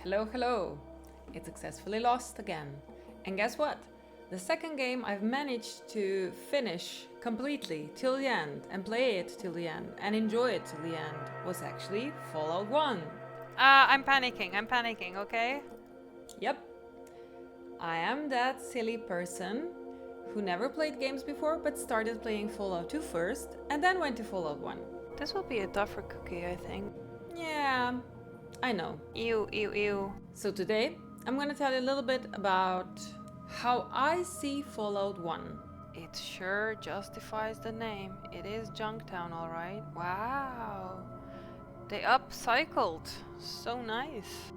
Hello, hello. It successfully lost again. And guess what? The second game I've managed to finish completely till the end and play it till the end and enjoy it till the end was actually Fallout 1. I'm panicking, okay? Yep. I am that silly person who never played games before but started playing Fallout 2 first and then went to Fallout 1. This will be a tougher cookie, I think. Yeah, I know. Ew. So today I'm gonna tell you a little bit about how I see Fallout 1. It sure justifies the name. It is Junktown, alright. Wow. They upcycled. So nice.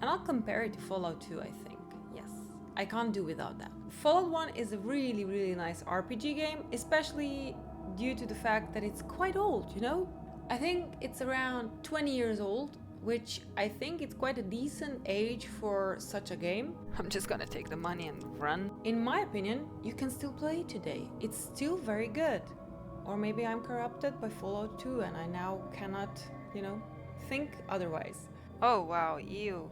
And I'll compare it to Fallout 2, I think. Yes, I can't do without that. Fallout 1 is a really nice RPG game, especially due to the fact that it's quite old, you know? I think it's around 20 years old, which I think it's quite a decent age for such a game. I'm just gonna take the money and run. In my opinion, you can still play it today. It's still very good. Or maybe I'm corrupted by Fallout 2 and I now cannot, think otherwise. Oh wow, ew.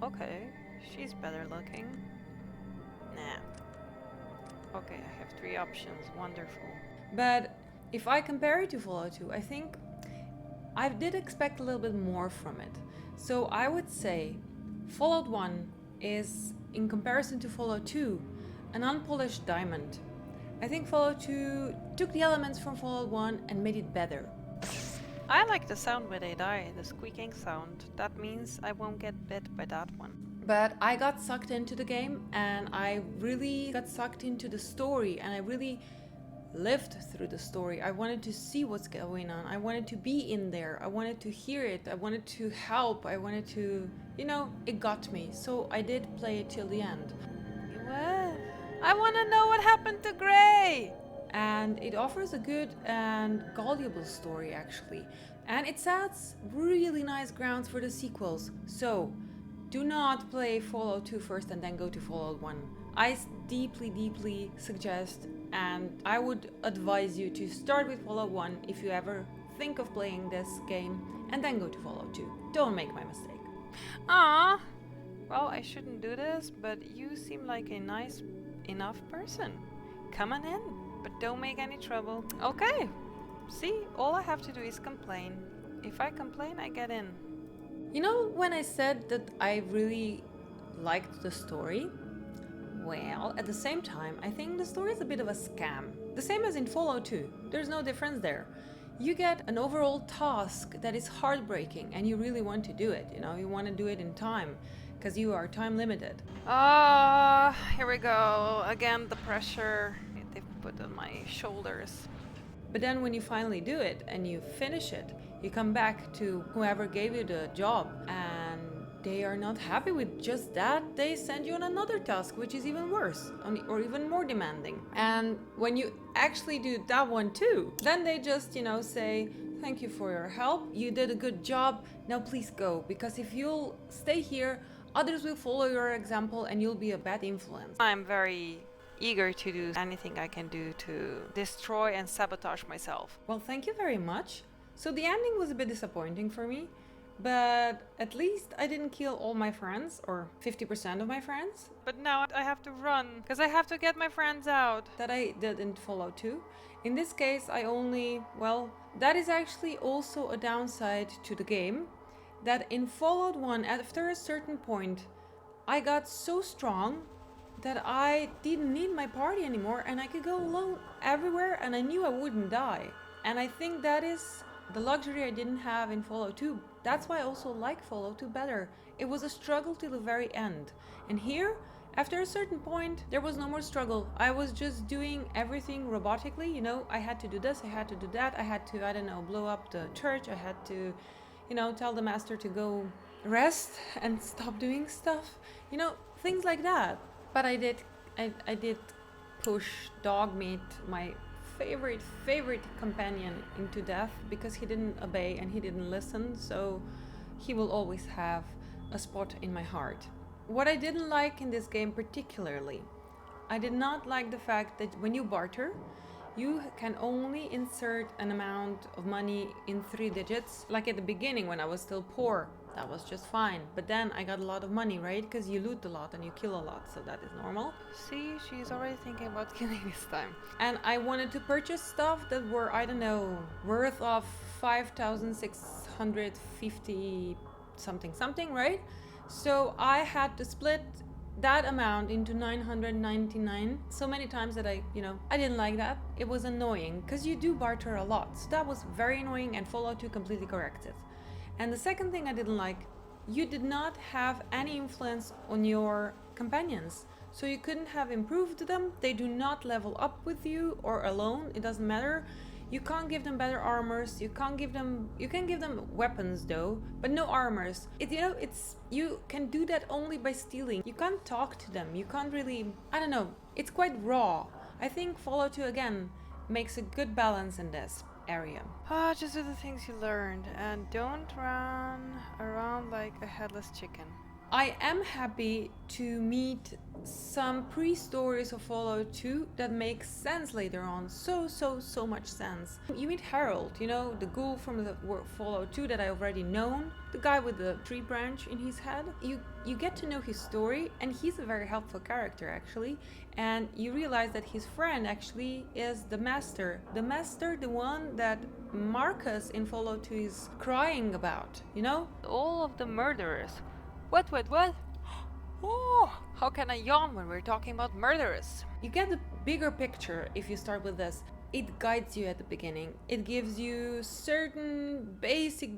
Okay, she's better looking. Nah. Okay, I have 3 options. Wonderful. But if I compare it to Fallout 2, I think I did expect a little bit more from it. So I would say Fallout 1 is, in comparison to Fallout 2, an unpolished diamond. I think Fallout 2 took the elements from Fallout 1 and made it better. I like the sound when they die, the squeaking sound. That means I won't get bit by that one. But I got sucked into the game and I really got sucked into the story and I really lived through the story. I wanted to see what's going on. I wanted to be in there. I wanted to hear it. I wanted to help. I wanted to, it got me. So I did play it till the end. What? I want to know what happened to Gray! And it offers a good and gullible story, actually. And it sets really nice grounds for the sequels. So do not play Fallout 2 first and then go to Fallout 1. I deeply suggest and I would advise you to start with Fallout 1 if you ever think of playing this game and then go to Fallout 2. Don't make my mistake. Ah, well, I shouldn't do this, but you seem like a nice enough person. Come on in, but don't make any trouble. Okay, see, all I have to do is complain. If I complain, I get in. You know, when I said that I really liked the story, well, at the same time, I think the story is a bit of a scam. The same as in Fallout 2. There's no difference there. You get an overall task that is heartbreaking and you really want to do it. You want to do it in time because you are time limited. Here we go. Again, the pressure they've put on my shoulders. But then when you finally do it and you finish it, you come back to whoever gave you the job and they are not happy with just that. They send you on another task, which is even worse or even more demanding. And when you actually do that one too, then they just, say, thank you for your help. You did a good job. Now please go. Because if you'll stay here, others will follow your example and you'll be a bad influence. I'm very eager to do anything I can do to destroy and sabotage myself. Well, thank you very much. So the ending was a bit disappointing for me. But at least I didn't kill all my friends, or 50% of my friends. But now I have to run, because I have to get my friends out. That I did in Fallout 2. In this case, that is actually also a downside to the game. That in Fallout 1, after a certain point, I got so strong that I didn't need my party anymore and I could go alone everywhere and I knew I wouldn't die. And I think that is the luxury I didn't have in Fallout 2. That's why I also like Fallout 2 better. It was a struggle till the very end. And here, after a certain point, there was no more struggle. I was just doing everything robotically, I had to do this, I had to do that, I had to, blow up the church, I had to, tell the master to go rest and stop doing stuff. Things like that. But I did push Dogmeat, my favorite companion, into death because he didn't obey and he didn't listen, so he will always have a spot in my heart. What I didn't like in this game particularly, I did not like the fact that when you barter, you can only insert an amount of money in 3 digits. Like at the beginning when I was still poor, that was just fine. But then I got a lot of money, right? Because you loot a lot and you kill a lot, so that is normal. See, she's already thinking about killing this time. And I wanted to purchase stuff that were, I don't know, worth of 5,650 something, right? So I had to split that amount into 999 so many times that I didn't like that. It was annoying because you do barter a lot, so that was very annoying, and Fallout 2 completely corrects it. And the second thing I didn't like, you did not have any influence on your companions, so you couldn't have improved them. They do not level up with you or alone, it doesn't matter. You can't give them better armors. You can give them weapons though, but no armors. You can do that only by stealing. You can't talk to them. You can't really, I don't know. It's quite raw. I think Fallout 2 again makes a good balance in this area. Just do the things you learned and don't run around like a headless chicken. I am happy to meet some pre-stories of Fallout 2 that make sense later on. So much sense. You meet Harold, the ghoul from the Fallout 2 that I already known, the guy with the tree branch in his head. You get to know his story, and he's a very helpful character actually. And you realize that his friend actually is the Master. The Master, the one that Marcus in Fallout 2 is crying about, All of the murderers. What? Oh, how can I yawn when we're talking about murderers? You get the bigger picture if you start with this. It guides you at the beginning. It gives you certain basic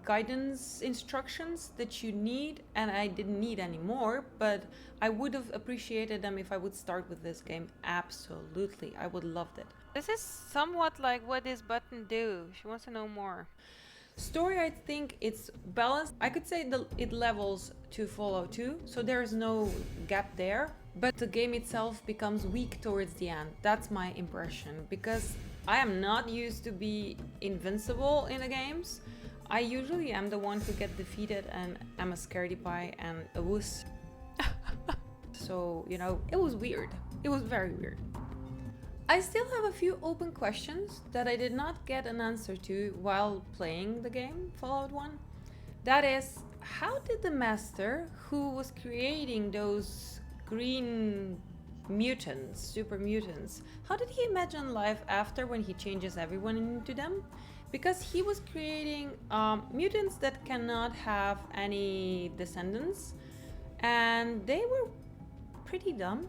guidance instructions that you need, and I didn't need anymore, but I would have appreciated them if I would start with this game. Absolutely, I would loved it. This is somewhat like what this button do. She wants to know more. Story, I think it's balanced. I could say it levels to Fallout 2, so there's no gap there. But the game itself becomes weak towards the end. That's my impression, because I am not used to be invincible in the games. I usually am the one who gets defeated, and I'm a scaredy pie and a wuss. So, it was weird. It was very weird. I still have a few open questions that I did not get an answer to while playing the game, Fallout 1. That is, how did the Master, who was creating those green mutants, super mutants, how did he imagine life after when he changes everyone into them? Because he was creating mutants that cannot have any descendants, and they were pretty dumb,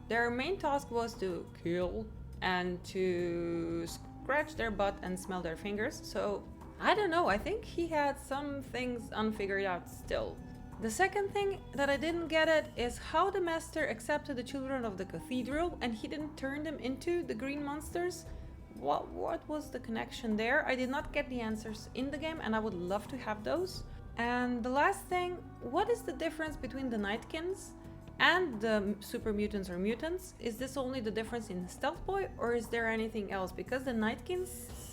Their main task was to kill and to scratch their butt and smell their fingers. So, I don't know, I think he had some things unfigured out still. The second thing that I didn't get at is how the Master accepted the children of the cathedral and he didn't turn them into the green monsters. What was the connection there? I did not get the answers in the game, and I would love to have those. And the last thing, what is the difference between the Nightkins and the super mutants or mutants? Is this only the difference in Stealth Boy, or is there anything else? Because the Nightkins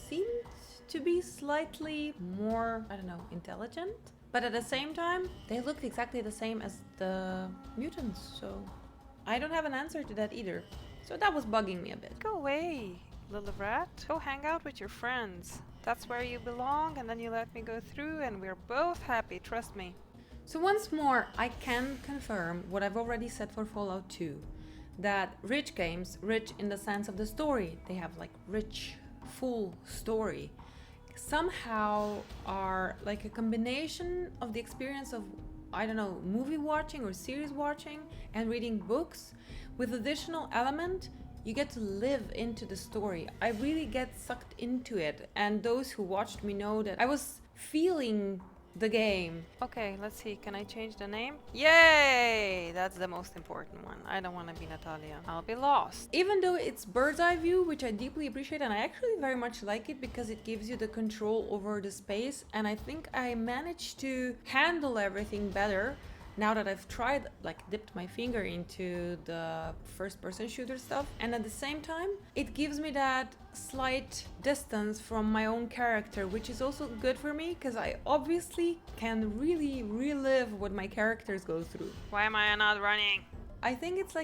seemed to be slightly more, intelligent. But at the same time, they looked exactly the same as the mutants. So I don't have an answer to that either. So that was bugging me a bit. Go away, little rat. Go hang out with your friends. That's where you belong, and then you let me go through and we're both happy, trust me. So once more, I can confirm what I've already said for Fallout 2, that rich games, rich in the sense of the story, they have rich, full story, somehow are like a combination of the experience of, movie watching or series watching and reading books with additional element. You get to live into the story. I really get sucked into it, and those who watched me know that I was feeling the game. Okay, let's see. Can I change the name? Yay! That's the most important one. I don't want to be Natalia. I'll be lost. Even though it's bird's eye view, which I deeply appreciate, and I actually very much like it because it gives you the control over the space, and I think I managed to handle everything better now that I've tried, dipped my finger into the first-person shooter stuff. And at the same time, it gives me that slight distance from my own character, which is also good for me, because I obviously can really relive what my characters go through. Why am I not running? I think it's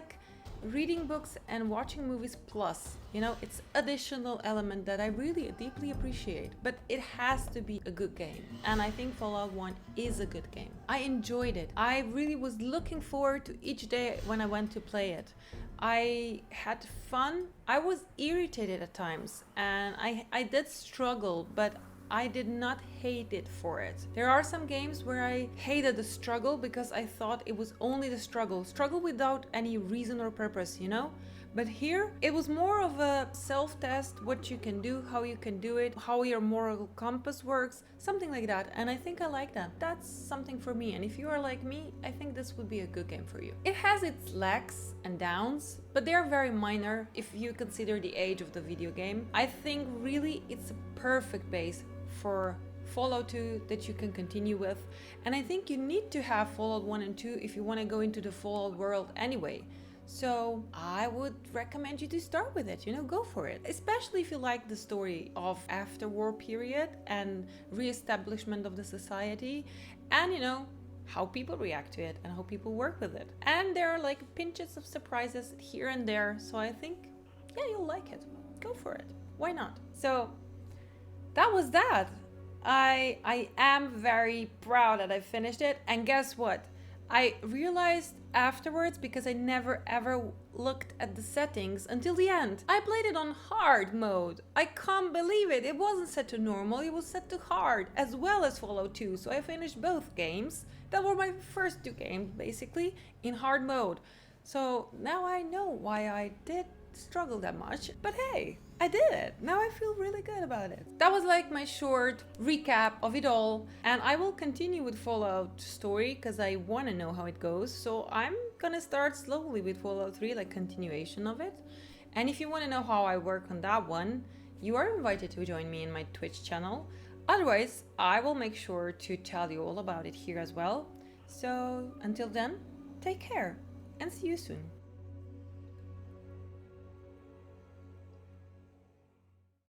reading books and watching movies plus. You know, it's additional element that I really deeply appreciate. But it has to be a good game. And I think Fallout 1 is a good game. I enjoyed it. I really was looking forward to each day when I went to play it. I had fun. I was irritated at times and I did struggle, but I did not hate it for it. There are some games where I hated the struggle because I thought it was only the struggle without any reason or purpose, you know? But here, it was more of a self-test, what you can do, how you can do it, how your moral compass works, something like that. And I think I like that. That's something for me. And if you are like me, I think this would be a good game for you. It has its lacks and downs, but they are very minor if you consider the age of the video game. I think really it's a perfect base for Fallout 2 that you can continue with. And I think you need to have Fallout 1 and 2 if you want to go into the Fallout world anyway. So I would recommend you to start with it, you know, go for it. Especially if you like the story of after-war period and re-establishment of the society and, you know, how people react to it and how people work with it. And there are like pinches of surprises here and there. So I think, yeah, you'll like it. Go for it. Why not? So that was that. I am very proud that I finished it. And guess what? I realized afterwards, because I never ever looked at the settings until the end. I played it on hard mode. I can't believe it. It wasn't set to normal, it was set to hard, as well as Fallout 2. So I finished both games. That were my first two games, basically, in hard mode. So now I know why I did struggle that much. But hey, I did it. Now I feel really good about it. That was like my short recap of it all. And I will continue with Fallout story because I want to know how it goes. So I'm gonna start slowly with Fallout 3, like continuation of it. And if you want to know how I work on that one, you are invited to join me in my Twitch channel. Otherwise, I will make sure to tell you all about it here as well. So until then, take care and see you soon.